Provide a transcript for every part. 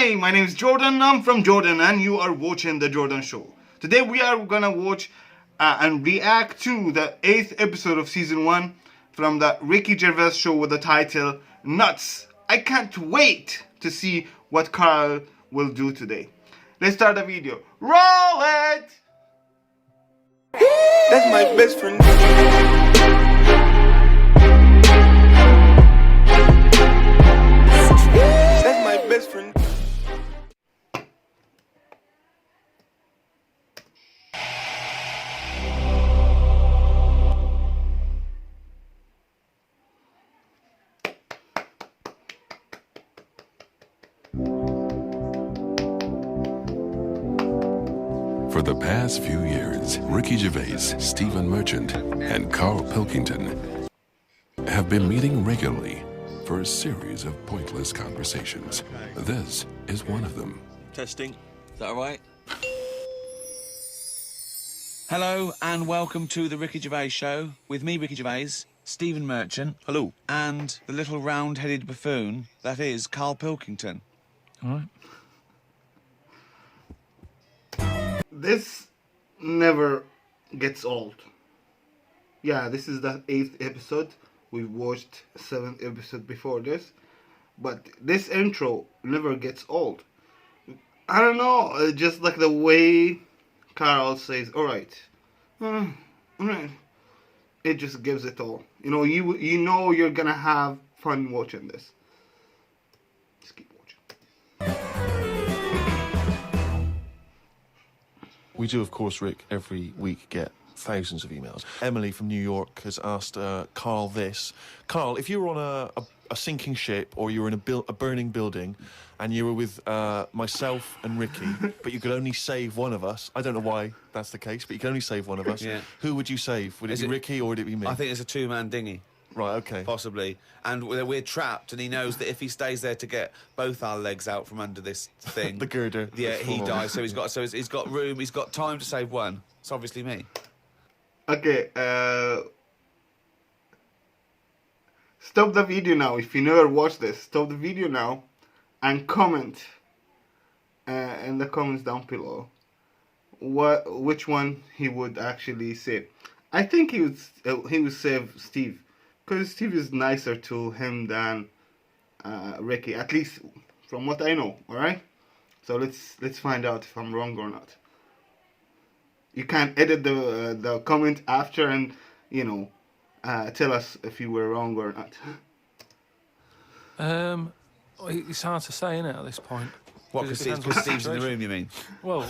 Hi, my name is Jordan. I'm from Jordan, and you are watching The Jordan Show. Today we are gonna watch and react to the 8th episode of season 1 from the Ricky Gervais show with the title Nuts. I can't wait to see what Carl will do today. Let's start the video. Roll it! That's my best friend. That's my best friend. For the past few years, Ricky Gervais, Stephen Merchant, and Carl Pilkington have been meeting regularly for a series of pointless conversations. This is one of them. Testing. Is that all right? Hello and welcome to the Ricky Gervais Show with me, Ricky Gervais, Stephen Merchant. Hello. And the little round-headed buffoon that is Carl Pilkington. All right. This never gets old. Yeah, this is the 8th episode. We've watched 7th episode before this. But this intro never gets old. I don't know, just like the way Carl says, alright. Alright. It just gives it all. You know, you know you're gonna have fun watching this. Just keep watching. We do, of course, Rick, every week get thousands of emails. Emily from New York has asked Carl this. Carl, if you were on a sinking ship or you were in a burning building and you were with myself and Ricky, but you could only save one of us, I don't know why that's the case, but you can only save one of us, who would you save? Would it be Ricky or would it be me? I think it's a two-man dinghy. Right, okay. Possibly. And we're trapped, and he knows that if he stays there to get both our legs out from under this thing... The girder. Yeah, he dies, so he's got room, he's got time to save one. It's obviously me. Okay, stop the video now. If you never watched this, stop the video now and comment in the comments down below which one he would actually save. I think he would save Steve, because Steve is nicer to him than Ricky, at least from what I know. All right, so let's find out if I'm wrong or not. You can edit the comment after and, you know, tell us if you were wrong or not. It's hard to say, isn't it, at this point? What, because Steve's in the room, you mean? Well,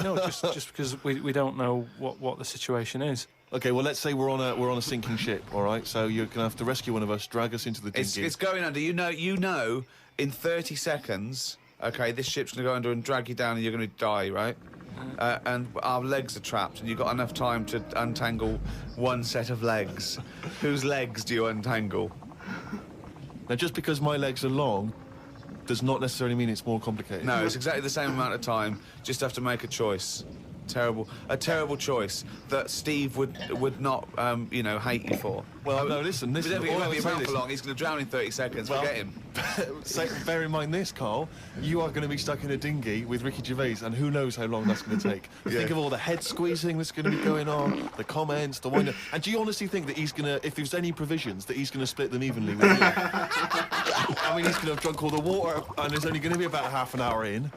no, just because we don't know what the situation is. Okay, well, let's say we're on a sinking ship, all right? So you're gonna have to rescue one of us, drag us into the dinghy. It's going under. You know, in 30 seconds, okay, this ship's gonna go under and drag you down, and you're gonna die, right? And our legs are trapped, and you've got enough time to untangle one set of legs. Whose legs do you untangle? Now, just because my legs are long does not necessarily mean it's more complicated. No, it's exactly the same amount of time. Just have to make a choice. A terrible choice that Steve would not, you know, hate you for. Well, no, listen. But he won't be around for long. He's going to drown in 30 seconds. Well, forget him. Bear in mind this, Carl. You are going to be stuck in a dinghy with Ricky Gervais, and who knows how long that's going to take. Think of all the head squeezing that's going to be going on, the comments, the wind. And do you honestly think that he's going to, if there's any provisions, that he's going to split them evenly with you? I mean, he's going to have drunk all the water, and there's only going to be about half an hour in.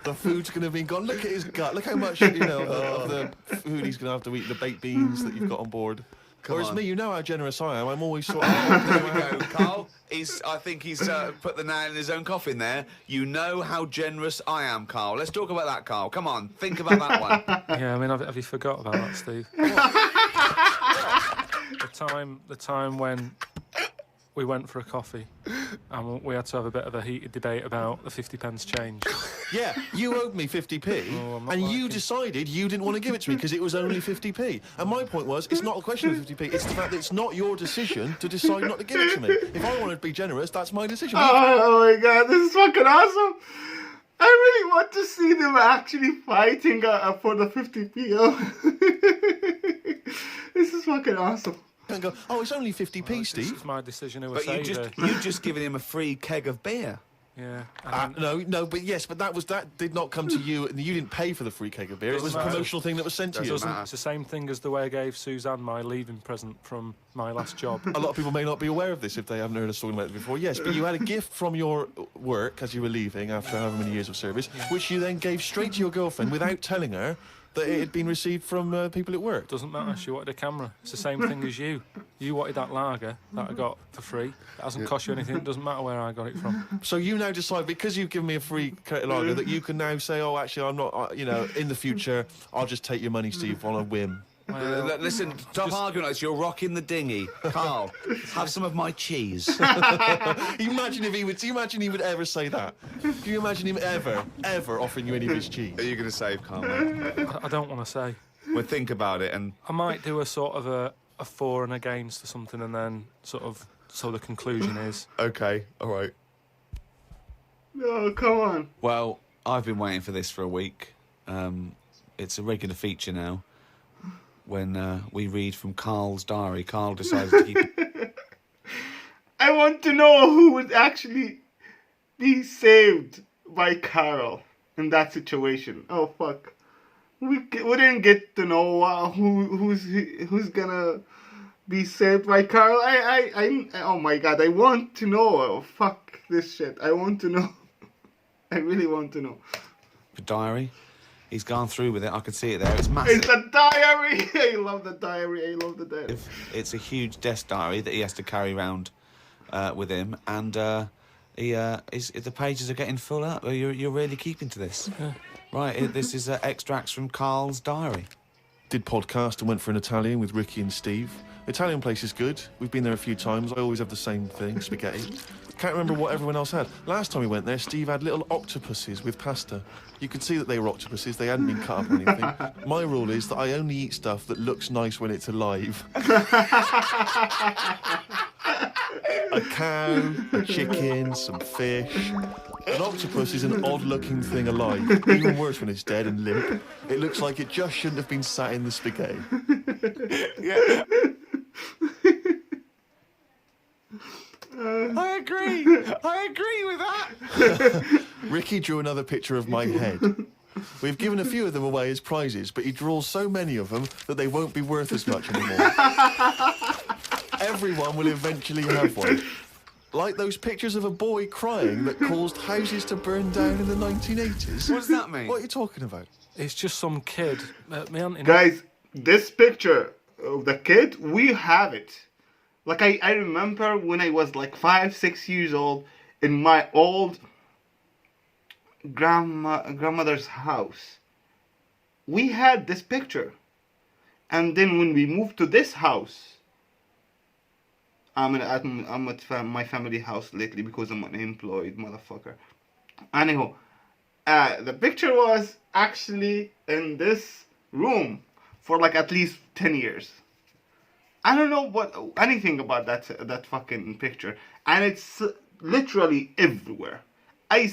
The food's going to be gone. Look at his gut. Look how much, you know, of the food he's going to have to eat, the baked beans that you've got on board. Whereas me, you know how generous I am. I'm always sort of... There we go. Carl, I think he's put the nail in his own coffin there. You know how generous I am, Carl. Let's talk about that, Carl. Come on, think about that one. Yeah, I mean, have you forgot about that, Steve? the time when we went for a coffee and we had to have a bit of a heated debate about the 50p change. Yeah, you owed me 50p, and you decided you didn't want to give it to me because it was only 50p. And my point was, it's not a question of 50p, it's the fact that it's not your decision to decide not to give it to me. If I wanted to be generous, that's my decision. Oh my god, this is fucking awesome! I really want to see them actually fighting for the 50p. This is fucking awesome. And go, oh, it's only 50p, Steve. It's my decision who But you just given him a free keg of beer. Yeah. But that did not come to you, and you didn't pay for the free keg of beer. It was a Doesn't matter. promotional thing that was sent to you. It's the same thing as the way I gave Suzanne my leaving present from my last job. A lot of people may not be aware of this if they haven't heard us talking about it before. Yes, but you had a gift from your work as you were leaving after however many years of service, which you then gave straight to your girlfriend without telling her that it had been received from people at work. Doesn't matter, she wanted a camera. It's the same thing as you. You wanted that lager that I got for free. It hasn't cost you anything, it doesn't matter where I got it from. So you now decide, because you've given me a free lager, that you can now say, oh, actually, I'm not, in the future, I'll just take your money, Steve, on a whim. Well, listen, stop arguing like this. You're rocking the dinghy. Carl, have some of my cheese. Imagine he would ever say that. Can you imagine him ever offering you any of his cheese? Are you going to save Carl, mate? I don't want to say. Well, think about it and... I might do a sort of a for and against or something, and then so the conclusion is... Okay, all right. No, come on. Well, I've been waiting for this for a week. It's a regular feature now. When we read from Carl's diary, Carl decides to keep... I want to know who would actually be saved by Carol in that situation. Oh, fuck. We didn't get to know who's gonna be saved by Carol. Oh my god, I want to know. Oh, fuck this shit. I want to know. I really want to know. The diary. He's gone through with it. I can see it there. It's massive. It's a diary. I love the diary. I love the diary. It's a huge desk diary that he has to carry around with him, and the pages are getting full up. You're really keeping to this, right? This is extracts from Carl's diary. Did podcast and went for an Italian with Ricky and Steve. The Italian place is good. We've been there a few times. I always have the same thing, spaghetti. Can't remember what everyone else had. Last time we went there, Steve had little octopuses with pasta. You could see that they were octopuses. They hadn't been cut up or anything. My rule is that I only eat stuff that looks nice when it's alive. A cow, a chicken, some fish. An octopus is an odd-looking thing alive. Even worse when it's dead and limp. It looks like it just shouldn't have been sat in the spaghetti. Yeah. I agree with that. Ricky drew another picture of my head. We've given a few of them away as prizes, but he draws so many of them that they won't be worth as much anymore. Everyone will eventually have one. Like those pictures of a boy crying that caused houses to burn down in the 1980s. What does that mean? What are you talking about? It's just some kid. My auntie... Guys, this picture of the kid, we have it. Like, I remember when I was like 5, 6 years old in my old grandmother's house. We had this picture. And then when we moved to this house, I'm at my family house lately because I'm an unemployed motherfucker. Anyhow, the picture was actually in this room for like at least 10 years. I don't know anything about that fucking picture, and it's literally everywhere. I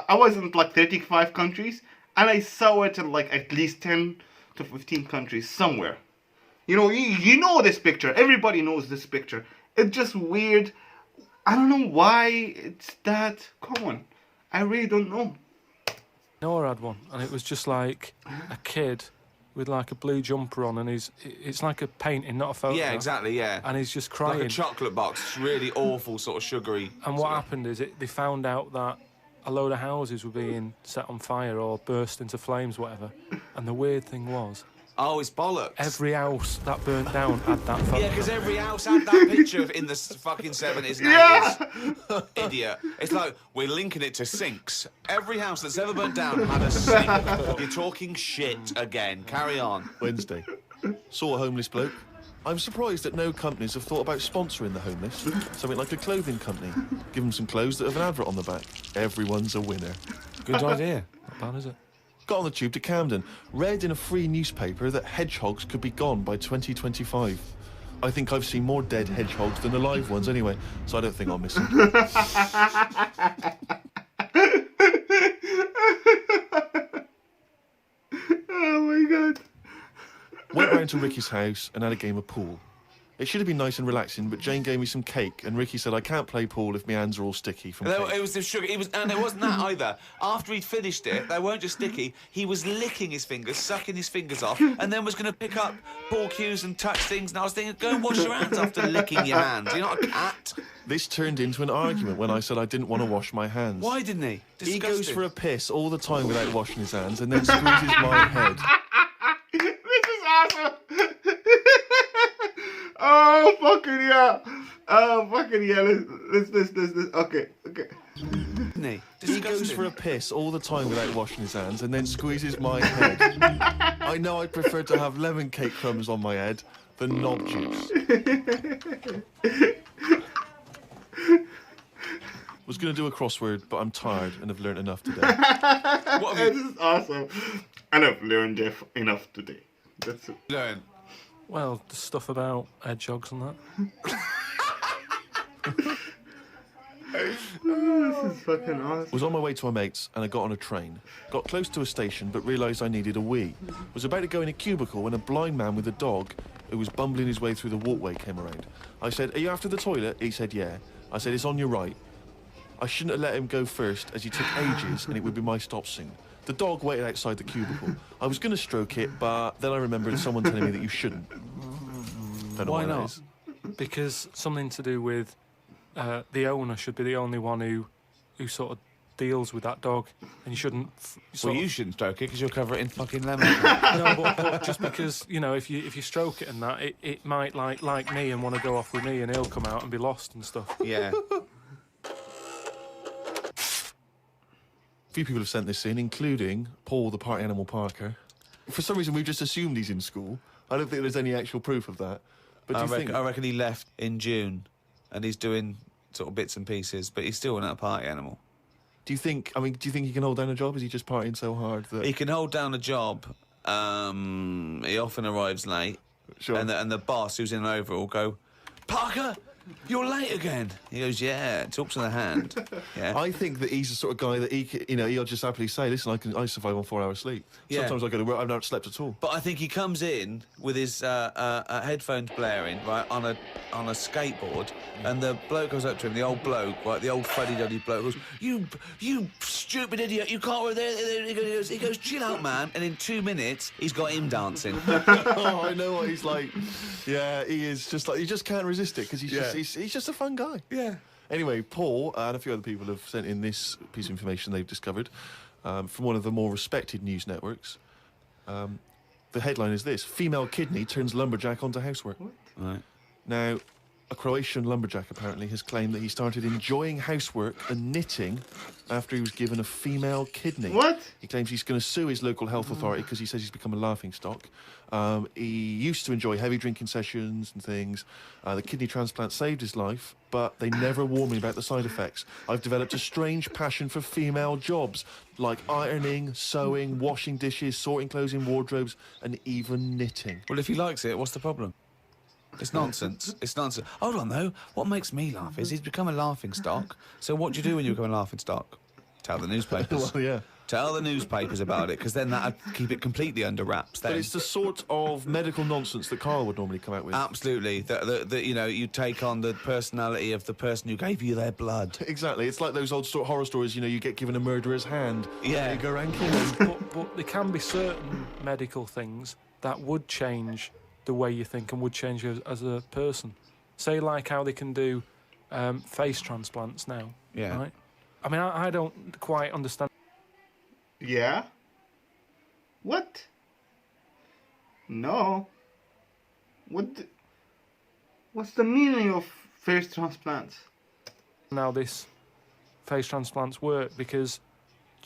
was in like 35 countries, and I saw it in like at least 10 to 15 countries somewhere. You know this picture. Everybody knows this picture. It's just weird. I don't know why it's that common. I really don't know. Noah had one, and it was just like a kid with like a blue jumper on, and it's like a painting, not a photo. Yeah, exactly, yeah. And he's just crying. Like a chocolate box. It's really awful, sort of sugary. And what happened is they found out that a load of houses were being set on fire or burst into flames, whatever. And the weird thing was... Oh, it's bollocks. Every house that burnt down had that photo. Yeah, because every house had that picture in the fucking 70s and 80s. Idiot. It's like, we're linking it to sinks. Every house that's ever burnt down had a sink. You're talking shit again. Carry on. Wednesday. Saw a homeless bloke. I'm surprised that no companies have thought about sponsoring the homeless. Something like a clothing company. Give them some clothes that have an advert on the back. Everyone's a winner. Good idea. Not bad, is it? Got on the tube to Camden. Read in a free newspaper that hedgehogs could be gone by 2025. I think I've seen more dead hedgehogs than alive ones anyway, so I don't think I'll miss them. Oh my god. Went round to Ricky's house and had a game of pool. It should have been nice and relaxing, but Jane gave me some cake, and Ricky said I can't play pool if my hands are all sticky from No, cake. it was the sugar. And it wasn't that either. After he'd finished it, they weren't just sticky. He was licking his fingers, sucking his fingers off, and then was going to pick up ball cues and touch things. And I was thinking, go and wash your hands after licking your hands. You're not a cat. This turned into an argument when I said I didn't want to wash my hands. Why didn't he? He goes Disgusting. for a piss all the time without washing his hands, and then squeezes my head. This is awesome. Oh fucking yeah! Oh fucking yeah! This. Okay. Didn't he? He goes for a piss all the time without washing his hands, and then squeezes my head. I know I'd prefer to have lemon cake crumbs on my head than knob juice. Was going to do a crossword, but I'm tired and have learnt enough today. What have This you is awesome. And I've learned enough today. That's it. learned? Well, the stuff about hedgehogs and that. This is fucking awesome. Was on my way to a mate's and I got on a train. Got close to a station but realised I needed a wee. Was about to go in a cubicle when a blind man with a dog who was bumbling his way through the walkway came around. I said, "Are you after the toilet?" He said, "Yeah." I said, "It's on your right." I shouldn't have let him go first as he took ages and it would be my stop soon. The dog waited outside the cubicle. I was going to stroke it, but then I remembered someone telling me that you shouldn't. Don't know Why that not? is. Because something to do with the owner should be the only one who sort of deals with that dog, and you shouldn't. Well, you shouldn't stroke it because you'll cover it in fucking lemon. No, but just because if you stroke it and that, it might like me and want to go off with me, and he'll come out and be lost and stuff. Yeah. A few people have sent this in, including Paul, the party animal Parker. For some reason, we've just assumed he's in school. I don't think there's any actual proof of that. But do you think... I reckon he left in June, and he's doing sort of bits and pieces, but he's still not a party animal. Do you think he can hold down a job? Is he just partying so hard that... He can hold down a job. He often arrives late, Sure. and the boss, who's in an overall, go, "Parker, you're late again." He goes, "Yeah." Talks to the hand. Yeah. I think that he's the sort of guy that he'll just happily say, "Listen, I survive on 4 hours sleep. Yeah. Sometimes I go to work, I've not slept at all." But I think he comes in with his headphones blaring, right, on a skateboard, and the bloke goes up to him, the old bloke, right, the old fuddy-duddy bloke, goes, "You stupid idiot, you can't work there." He goes, "Chill out, man," and in 2 minutes, he's got him dancing. Oh, I know what he's like. Yeah, he is just like, you just can't resist it because he's just a fun guy. Yeah. Anyway, Paul and a few other people have sent in this piece of information they've discovered from one of the more respected news networks. The headline is this: female kidney turns lumberjack onto housework. Right. Now, a Croatian lumberjack apparently has claimed that he started enjoying housework and knitting after he was given a female kidney. What? He claims he's going to sue his local health authority because he says he's become a laughingstock. He used to enjoy heavy drinking sessions and things. The kidney transplant saved his life, but they never warned me about the side effects. I've developed a strange passion for female jobs, like ironing, sewing, washing dishes, sorting clothes in wardrobes, and even knitting. Well, if he likes it, what's the problem? It's nonsense. It's nonsense. Hold on, though. What makes me laugh is he's become a laughingstock. So what do you do when you become a laughingstock? Tell the newspapers. Well, yeah. Tell the newspapers about it, because then that'd keep it completely under wraps. Then. But it's the sort of medical nonsense that Carl would normally come out with. Absolutely. You take on the personality of the person who gave you their blood. Exactly. It's like those old horror stories, you get given a murderer's hand. Yeah. And you go around killing. But there can be certain medical things that would change the way you think and would change you as a person. Say like how they can do face transplants now. Yeah. Right? I mean, I don't quite understand. Yeah? What? No. What's the meaning of face transplants? How this face transplants work, because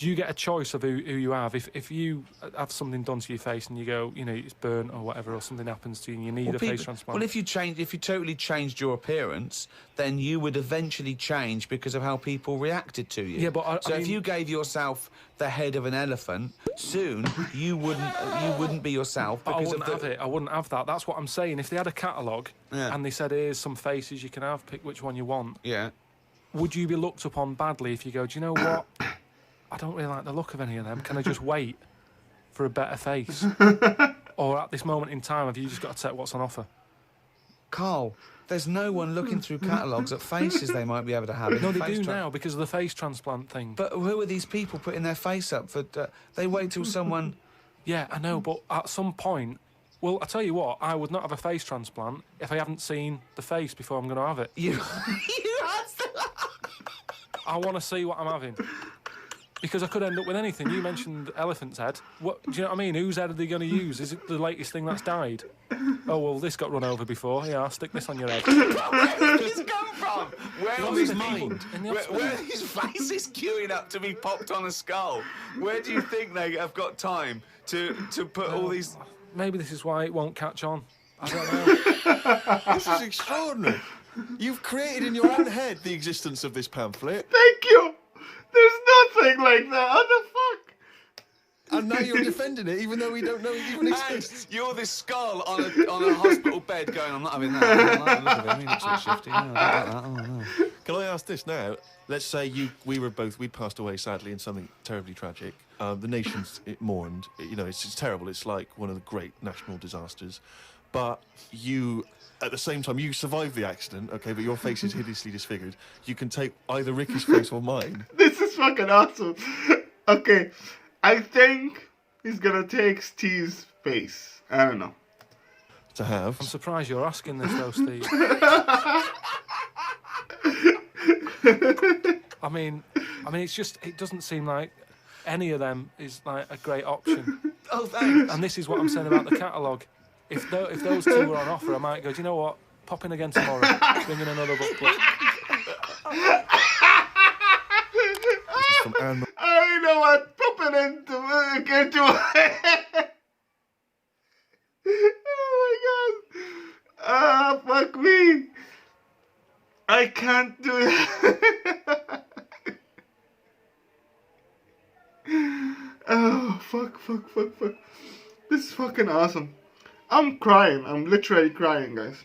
you get a choice of who you have. If you have something done to your face and you go, it's burnt or whatever, or something happens to you and you need a face transplant. Well, if you totally changed your appearance, then you would eventually change because of how people reacted to you. Yeah, but if you gave yourself the head of an elephant, soon you wouldn't be yourself. But I Because wouldn't have it. I wouldn't have that. That's what I'm saying. If they had a catalogue Yeah. and they said, here's some faces you can have, pick which one you want, Yeah. would you be looked upon badly if you go, do you know what? I don't really like the look of any of them. Can I just wait for a better face? Or at this moment in time, have you just got to take what's on offer? Carl, there's no one looking through catalogues at faces they might be able to have. No, they do now because of the face transplant thing. But who are these people putting their face up for? They wait till someone. Yeah, I know, but at some point, well, I tell you what, I would not have a face transplant if I haven't seen the face before I'm going to have it. You had to. I want to see what I'm having. Because I could end up with anything. You mentioned elephant's head. What, do you know what I mean? Whose head are they going to use? Is it the latest thing that's died? Oh, well, this got run over before. Yeah, I'll stick this on your head. Where did this come from? Where Lost are these his people? mind in the Where hospital. are these faces queuing up to be popped on a skull? Where do you think they have got time to put all these... Maybe this is why it won't catch on. I don't know. This is extraordinary. You've created in your own head the existence of this pamphlet, Thank you. There's nothing like that. What the fuck? and now you're defending it, even though we don't know it even And exists. you're this skull on a hospital bed going, I'm not having that. I don't like the look of him. He looks a bit shifty. No, I don't like that. Oh, no. Can I ask this now? Let's say we passed away sadly in something terribly tragic. The nation's mourned. You know, it's terrible. It's like one of the great national disasters. But you, at the same time, you survived the accident, okay, but your face is hideously disfigured. You can take either Ricky's face or mine. This is fucking awesome. Okay, I think he's gonna take Steve's face. I don't know. To have. I'm surprised you're asking this, though, Steve. I mean, it's just, it doesn't seem like any of them is like a great option. Oh, thanks. And this is what I'm saying about the catalogue. If those two were on offer, I might go, do you know what? Pop in again tomorrow. Bring in another booklet. This is from Anne. I know what. Pop it into get to. Oh my god. Ah, fuck me. I can't do it. Oh, fuck. This is fucking awesome. I'm crying. I'm literally crying, guys.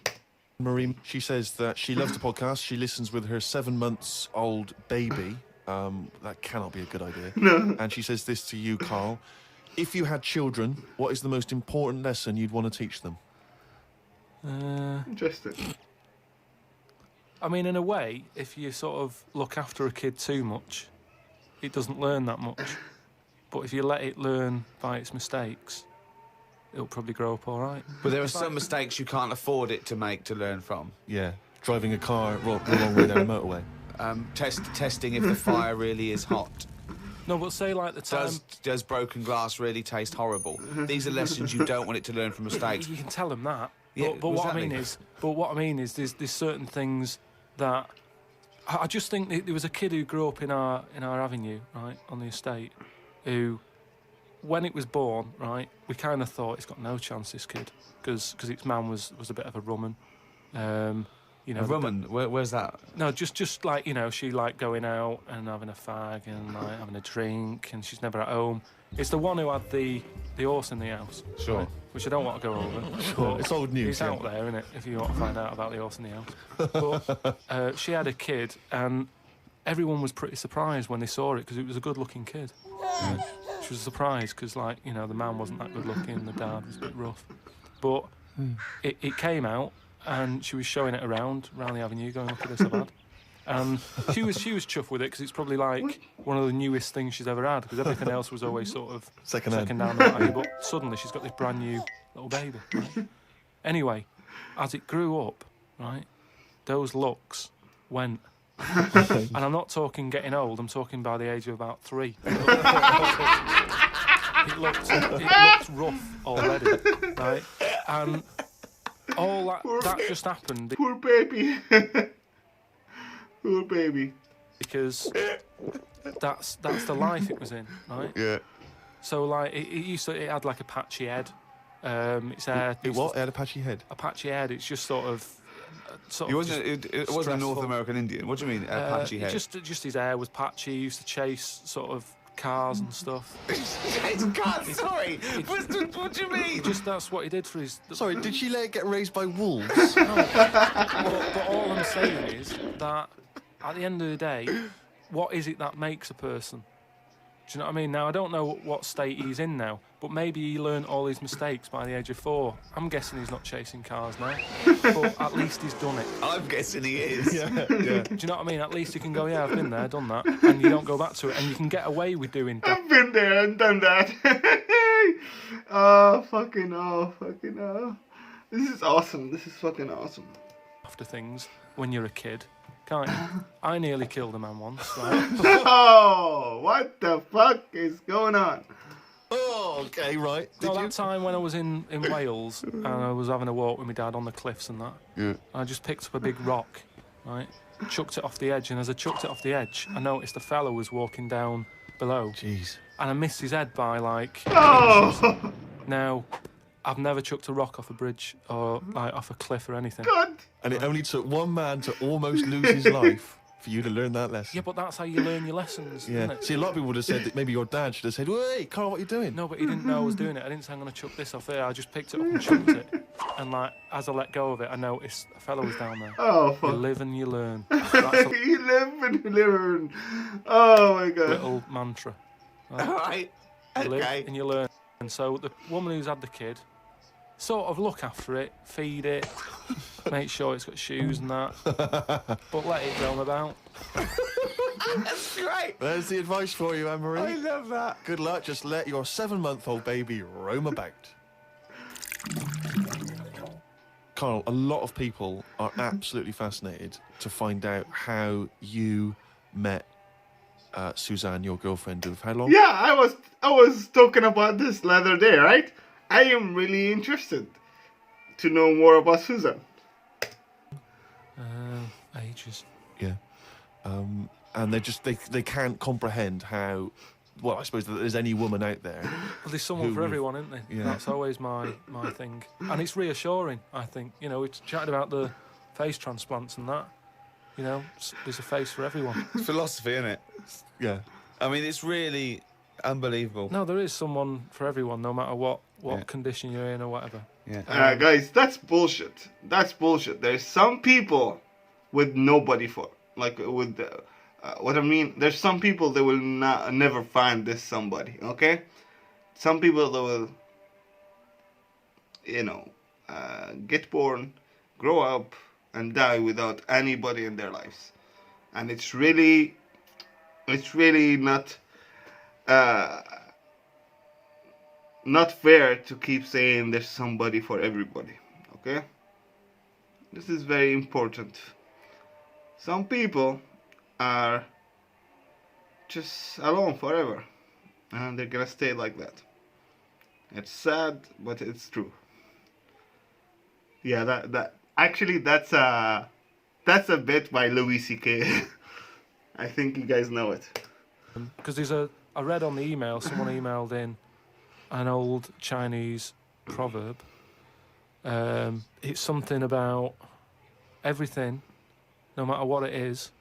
Marie, she says that she loves the podcast. She listens with her 7-month-old baby. That cannot be a good idea. No. And she says this to you, Carl. If you had children, what is the most important lesson you'd want to teach them? Interesting. I mean, in a way, if you sort of look after a kid too much, it doesn't learn that much. But if you let it learn by its mistakes, it'll probably grow up all right. But there are some mistakes you can't afford it to make to learn from. Yeah, driving a car the wrong way down a motorway. Testing if the fire really is hot. No, but say like the time... Does broken glass really taste horrible? These are lessons you don't want it to learn from mistakes. You can tell them that. Yeah, but what I exactly. mean is, there's certain things that I just think there was a kid who grew up in our avenue, right, on the estate, who, when it was born, right, we kind of thought it's got no chance, this kid, because its man was a bit of a rumman. You know, A rumman? Where's that? No, just like, you know, she liked going out and having a fag and like having a drink, and she's never at home. It's the one who had the horse in the house. Sure. Right, which I don't want to go over. Sure. It's old news. It's out there, isn't it, if you want to find out about the horse in the house. But she had a kid, and everyone was pretty surprised when they saw it, because it was a good-looking kid. She was surprised, because, like, you know, the man wasn't that good-looking, the dad was a bit rough. But it came out, and she was showing it around the avenue, going, look at this I've had. And she was chuffed with it, because it's probably like one of the newest things she's ever had, because everything else was always sort of Second down the line. But suddenly she's got this brand new little baby. Right? Anyway, as it grew up, right, those looks went. And I'm not talking getting old, I'm talking by the age of about 3. It looked rough already, right? And all that just happened Poor baby. Poor baby. because that's the life it was in, right? Yeah. So like it had like a patchy head. Its hair. It what? It had a patchy head. A patchy head. It's just sort of. It wasn't a North stressful. American Indian. What do you mean, a patchy head? Just his hair was patchy. He used to chase sort of cars and stuff. Sorry. What do you mean? Just that's what he did for his. Sorry, did she let it get raised by wolves? No. But all I'm saying is that at the end of the day, what is it that makes a person? Do you know what I mean? Now, I don't know what state he's in now, but maybe he learned all his mistakes by the age of 4. I'm guessing he's not chasing cars now, but at least he's done it. I'm guessing he is. Yeah. Do you know what I mean? At least you can go, yeah, I've been there, done that, and you don't go back to it, and you can get away with doing that. I've been there and done that. Oh, fucking hell. This is awesome. This is fucking awesome. After things when you're a kid, can't you? I nearly killed a man once, right? Oh, what the fuck is going on? Oh, okay, right. No, that time when I was in Wales and I was having a walk with my dad on the cliffs and that, I just picked up a big rock, right? Chucked it off the edge, and as I chucked it off the edge, I noticed a fella was walking down below. Jeez. And I missed his head by like inches. Oh, Now, I've never chucked a rock off a bridge or like off a cliff or anything. God. And it only took one man to almost lose his life for you to learn that lesson. Yeah, but that's how you learn your lessons, isn't Yeah. it? See, a lot of people would have said that maybe your dad should have said, "Wait, Carl, what are you doing?" No, but he didn't know I was doing it. I didn't say I'm going to chuck this off here. I just picked it up and chucked it. And like, as I let go of it, I noticed a fellow was down there. Oh, You fuck. live and you learn. That's a You live and you learn. Oh, my God. little mantra. Right? All right. You live Okay. and you learn. And so the woman who's had the kid, sort of look after it, feed it, make sure it's got shoes and that, but let it roam about. That's great. There's the advice for you, Anne-Marie. I love that. Good luck. Just let your 7-month-old baby roam about. Carl, a lot of people are absolutely fascinated to find out how you met Suzanne, your girlfriend of how long? Yeah, I was talking about this the other day, right? I am really interested to know more about Susan. Ages. Yeah. And they can't comprehend how, well, I suppose that there's any woman out there. Well, there's someone Who for would- everyone, isn't there? Yeah. That's always my thing. And it's reassuring, I think. You know, we chatted about the face transplants and that. You know, there's a face for everyone. It's philosophy, isn't it? Yeah. I mean, it's really unbelievable. No, there is someone for everyone, no matter what Yeah. condition you're in or whatever. Yeah. Guys, that's bullshit. That's bullshit. There's some people with nobody for, like, with what I mean. There's some people that will never find this somebody. Okay, some people that will, you know, get born, grow up, and die without anybody in their lives, and it's really not fair to keep saying there's somebody for everybody. Okay, this is very important. Some people are just alone forever, and they're gonna stay like that. It's sad, but it's true. Yeah, that's a bit by Louis C.K. I think you guys know it. Because I read on the email, someone emailed in an old Chinese proverb. It's something about everything, no matter what it is,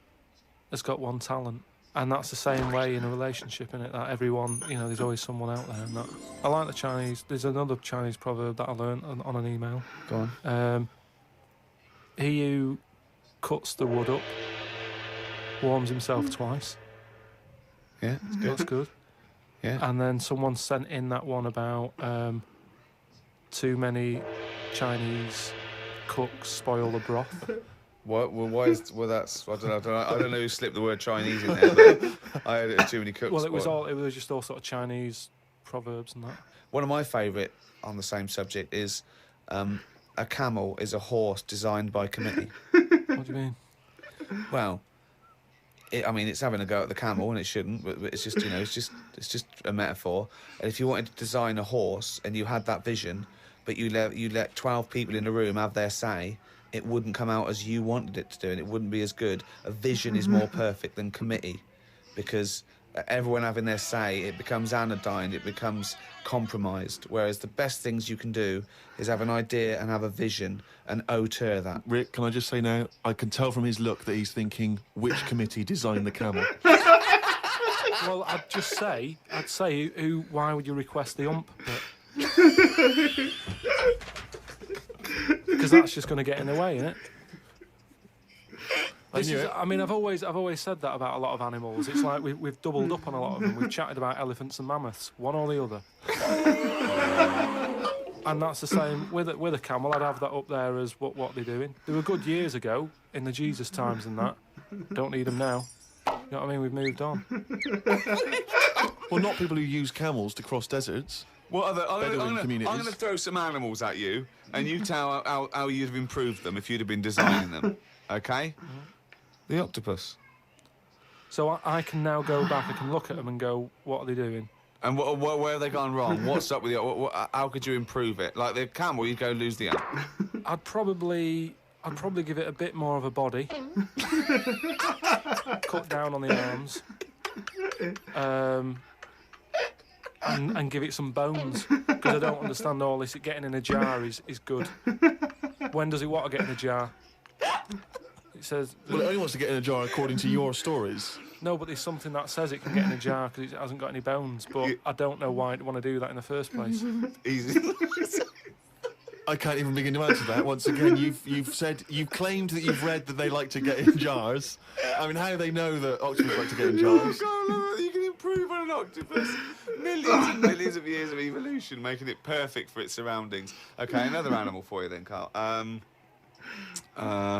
has got one talent. And that's the same way in a relationship, innit? That everyone, you know, there's always someone out there. And that. I like the Chinese. There's another Chinese proverb that I learned on an email. Go on. He who cuts the wood up warms himself twice. Yeah, it's good. That's good. Yeah. And then someone sent in that one about too many Chinese cooks spoil the broth. What? Well, why is? Well, that's. I don't know who slipped the word Chinese in there. But I had too many cooks. Well, it was spoiled. just all sort of Chinese proverbs and that. One of my favourite on the same subject is, a camel is a horse designed by committee. What do you mean? Well, it's having a go at the camel, and it shouldn't. But it's just, it's just a metaphor. And if you wanted to design a horse and you had that vision, but you let 12 people in the room have their say, it wouldn't come out as you wanted it to do, and it wouldn't be as good. A vision is more perfect than committee, because everyone having their say, it becomes anodyne, it becomes compromised. Whereas the best things you can do is have an idea and have a vision and auteur that. Rick, can I just say now, I can tell from his look that he's thinking, which committee designed the camel? Well, I'd say, why would you request the ump bit? Because that's just going to get in the way, isn't it? I mean, I've always said that about a lot of animals. It's like we've doubled up on a lot of them. We've chatted about elephants and mammoths, one or the other. And that's the same with a camel. I'd have that up there as what they're doing. They were good years ago in the Jesus times and that. Don't need them now. You know what I mean? We've moved on. Well, not people who use camels to cross deserts. What other? Bedouin communities. I'm going to throw some animals at you, and you tell how you'd have improved them if you'd have been designing them. Okay? The octopus. So I can now go back. I can look at them and go, what are they doing? And where have they gone wrong? What's up with it? How could you improve it? Like the camel, you'd go lose the arm. I'd probably give it a bit more of a body. Cut down on the arms. And give it some bones. Because I don't understand all this. Getting in a jar is good. When does it want to get in a jar? It says... Well, it only wants to get in a jar according to your stories. No, but there's something that says it can get in a jar because it hasn't got any bones. But I don't know why I'd want to do that in the first place. Easy. I can't even begin to answer that. Once again, you've claimed that you've read that they like to get in jars. I mean, how do they know that octopus like to get in jars? Oh, God, you can improve on an octopus. Millions and millions of years of evolution, making it perfect for its surroundings. Okay, another animal for you then, Carl.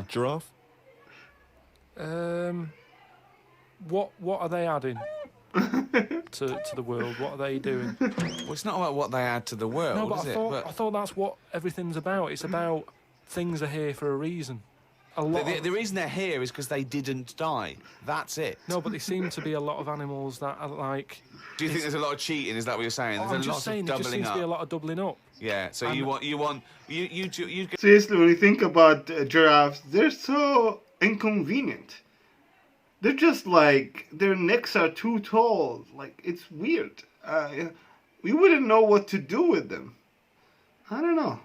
Giraffe? What are they adding to the world? What are they doing? Well, it's not about what they add to the world, No, but is it? I thought that's what everything's about. It's about things are here for a reason. The reason they're here is because they didn't die. That's it. No, but there seem to be a lot of animals that are like... Do you think there's a lot of cheating? Is that what you're saying? There's I'm a just lot saying, of there doubling just seems up. to be a lot of doubling up. Yeah, so you Seriously, when you think about giraffes, they're so inconvenient. They're just like, their necks are too tall. Like, it's weird. We wouldn't know what to do with them. I don't know.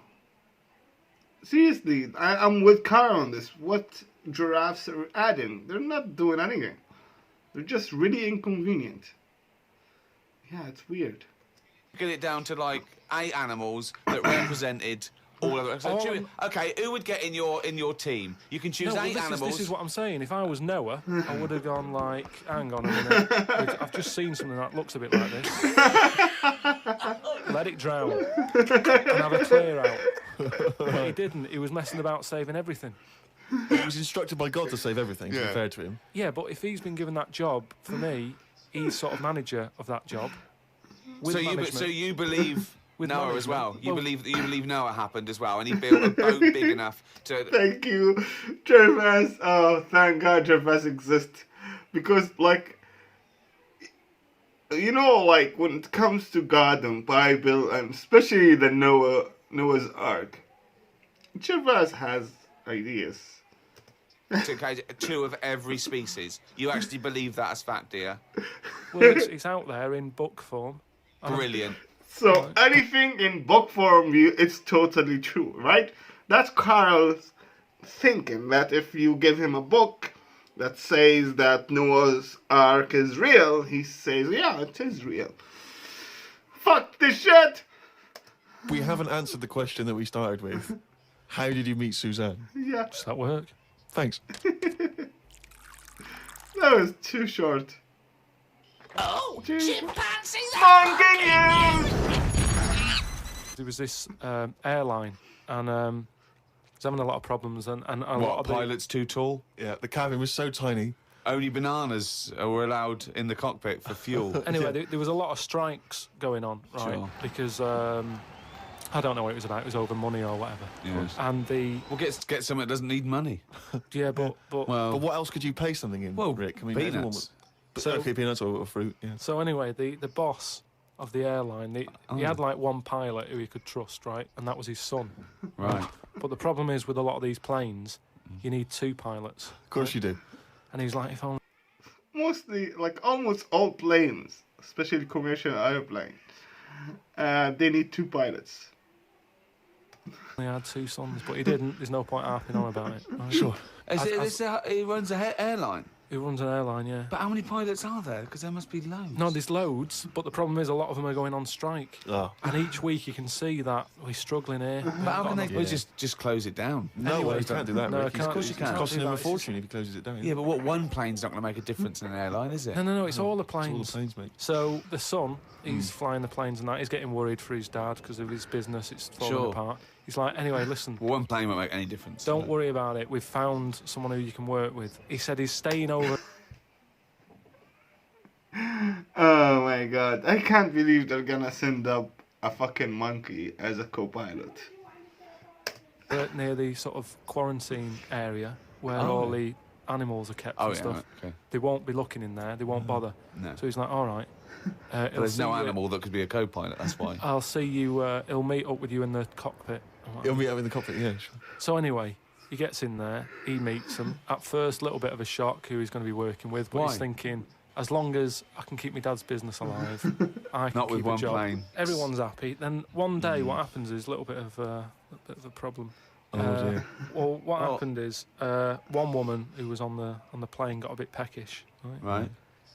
Seriously, I'm with Carl on this. What giraffes are adding? They're not doing anything. They're just really inconvenient. Yeah, it's weird. get it down to like 8 animals that represented all of it. So okay, who would get in your team? You can choose 8 animals. This is what I'm saying. If I was Noah, I would have gone like, hang on a minute. I've just seen something that looks a bit like this. Let it drown and have a clear out. But he didn't. He was messing about saving everything. He was instructed by God to save everything, to be fair to him. Yeah, but if he's been given that job, for me, he's sort of manager of that job. So you believe Noah as well? You believe Noah happened as well, and he built a boat big enough to... Thank you, Gervais. Oh, thank God Gervais exists. Because, like, you know, like, when it comes to God and Bible, and especially the Noah's Ark, Gervais has ideas. 2 of every species. You actually believe that as fact, do you? Well, it's out there in book form. Brilliant. So anything in book form, it's totally true, right? That's Carl's thinking, that if you give him a book that says that Noah's Ark is real, he says, yeah, it is real. Fuck this shit! We haven't answered the question that we started with. How did you meet Suzanne? Yeah. Does that work? Thanks. That was too short. Oh, chimpanzee! Monkey news! There was this airline, and was having a lot of problems, and a lot of Pilots too tall? Yeah, the cabin was so tiny. Only bananas were allowed in the cockpit for fuel. Anyway, there was a lot of strikes going on, right? Sure. Because I don't know what it was about. It was over money or whatever. Yes. And Well, get something that doesn't need money. yeah, but But what else could you pay something in, Well, Rick? I mean, peanuts. everyone okay, peanuts or fruit, yeah. So anyway, the boss of the airline, he had like one pilot who he could trust, right? And that was his son. Right. But the problem is with a lot of these planes, you need 2 pilots. Of course you do. And he's like, if only Mostly, like almost all planes, especially commercial airplane, they need 2 pilots. I had 2 sons, but he didn't. There's no point harping on about it. Right? Sure. He runs an airline. Who runs an airline, yeah. But how many pilots are there? Because there must be loads. No, there's loads, but the problem is a lot of them are going on strike. Oh. And each week you can see that we're struggling here. But how can they just close it down? No, Anyway, you can't do that, no, Rick. I can't. Of course you can't can. It's costing do him a that. It's just- fortune if he closes it down. Yeah, but what, one plane's not going to make a difference in an airline, is it? No, it's all the It's all planes. the planes, mate. So the son, he's flying the planes and that. He's getting worried for his dad because of his business. It's falling Sure. apart. He's like, anyway, listen, Well, one plane won't make any difference. don't worry about it. We've found someone who you can work with. He said he's staying over. Oh my god. I can't believe they're gonna send up a fucking monkey as a co-pilot. Near the sort of quarantine area where all the animals are kept Oh, and yeah, stuff. right, okay. They won't be looking in there. They won't bother. No. So he's like, all right. But there's no animal that could be a co-pilot, that's why. I'll see you. He'll meet up with you in the cockpit. I'm like, He'll meet up in the cockpit, yeah. Sure. So anyway, he gets in there. He meets them. At first, a little bit of a shock who he's going to be working with, but Why? he's thinking, as long as I can keep my dad's business alive, I can Not with keep one a job. plane. Everyone's happy. Then one day, what happens is a little bit of a problem. Oh, dear. Well, what happened is one woman who was on the plane got a bit peckish, right? Right.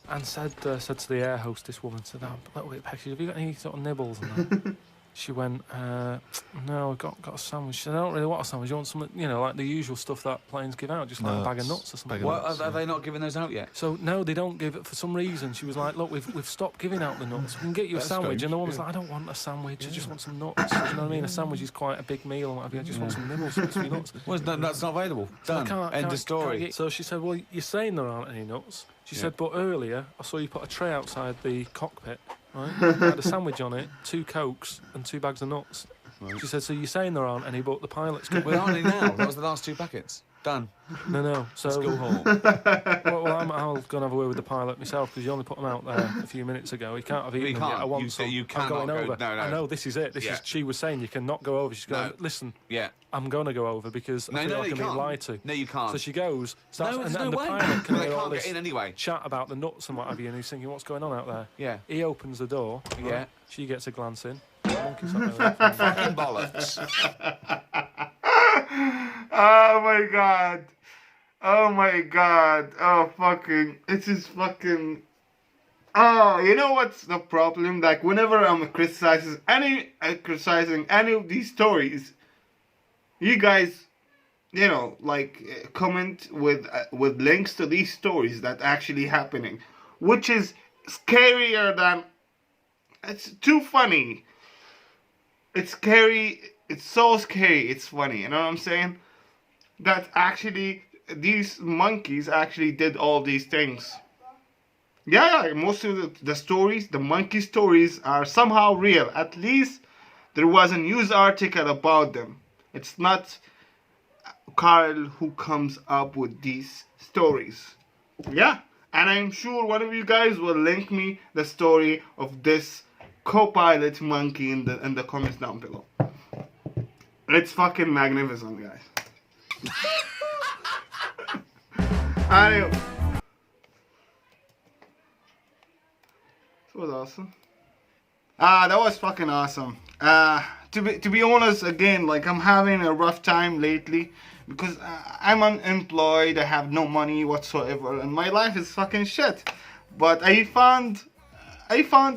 And said to the air hostess woman, said, "I'm a little bit peckish. Have you got any sort of nibbles?" And that? She went, "No, I got a sandwich." She said, "I don't really want a sandwich. You want some, like the usual stuff that planes give out, just like a bag of nuts or something." bag of What, nuts, are they not giving those out yet? So no, they don't give it for some reason. She was like, "Look, we've stopped giving out the nuts. We can get you a That's sandwich." strange, And the woman's yeah. like, "I don't want a sandwich. I just want some nuts." You know what I mean? A sandwich is quite a big meal and what have you. I just want some nibbles, some sweet nuts. Well, that's not available. So I Done. End of story. So she said, "Well, you're saying there aren't any nuts." She said, "But earlier I saw you put a tray outside the cockpit, right? It had a sandwich on it, 2 Cokes and 2 bags of nuts." Right. She said, "So you're saying there aren't any, but the pilots get." We're on it now. That was the last 2 packets. Done. No. So School hall. I'll go and have a word with the pilot myself because you only put them out there a few minutes ago. He can't have eaten them yet. can't. I want You say some. you I'm cannot going go- over. no. I know this is it. This Yeah. is. She was saying you cannot go over. She's going. No. Listen, Yeah. I'm going to go over because I feel No, like you I'm being can't. lied to. No, you can't. So she goes. Starts, No, and, there's and no the way. pilot can Well, they hear all can't get this in anyway. chat about the nuts and what have you, and he's thinking, "What's going on out there?" Yeah. He opens the door. Yeah. Right? She gets a glance in. Monkey's not there. Fucking bollocks. Oh my god. Oh my god. Oh fucking. It is fucking. Oh, you know what's the problem? Like whenever I'm criticizing any of these stories, you guys, comment with links to these stories that actually happening, which is scarier than. It's too funny. It's scary. It's so scary. It's funny. You know what I'm saying? That actually these monkeys actually did all these things. Yeah, most of the stories, the monkey stories, are somehow real. At least there was a news article about them. It's not Carl who comes up with these stories. Yeah, and I'm sure one of you guys will link me the story of this co-pilot monkey in the comments down below. It's fucking magnificent, guys. Anyway. That was awesome. That was fucking awesome. To be honest, again, like I'm having a rough time lately because I'm unemployed. I have no money whatsoever, and my life is fucking shit. But I found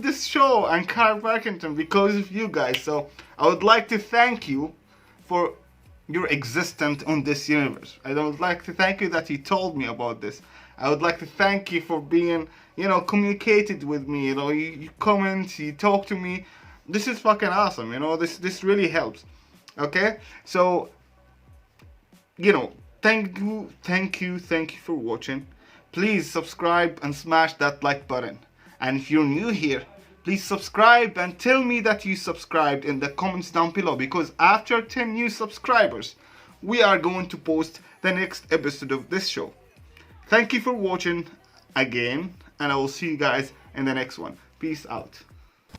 this show and Carl Parkington because of you guys. So I would like to thank you for your existence on this universe. I would like to thank you that you told me about this. I would like to thank you for being, communicated with me. You comment, you talk to me. This is fucking awesome. This really helps. Okay, so thank you for watching. Please subscribe and smash that like button. And if you're new here, please subscribe and tell me that you subscribed in the comments down below, because after 10 new subscribers, we are going to post the next episode of this show. Thank you for watching again, and I will see you guys in the next one. Peace out.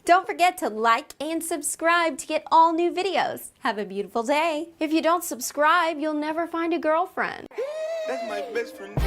Don't forget to like and subscribe to get all new videos. Have a beautiful day. If you don't subscribe, you'll never find a girlfriend. That's my best friend.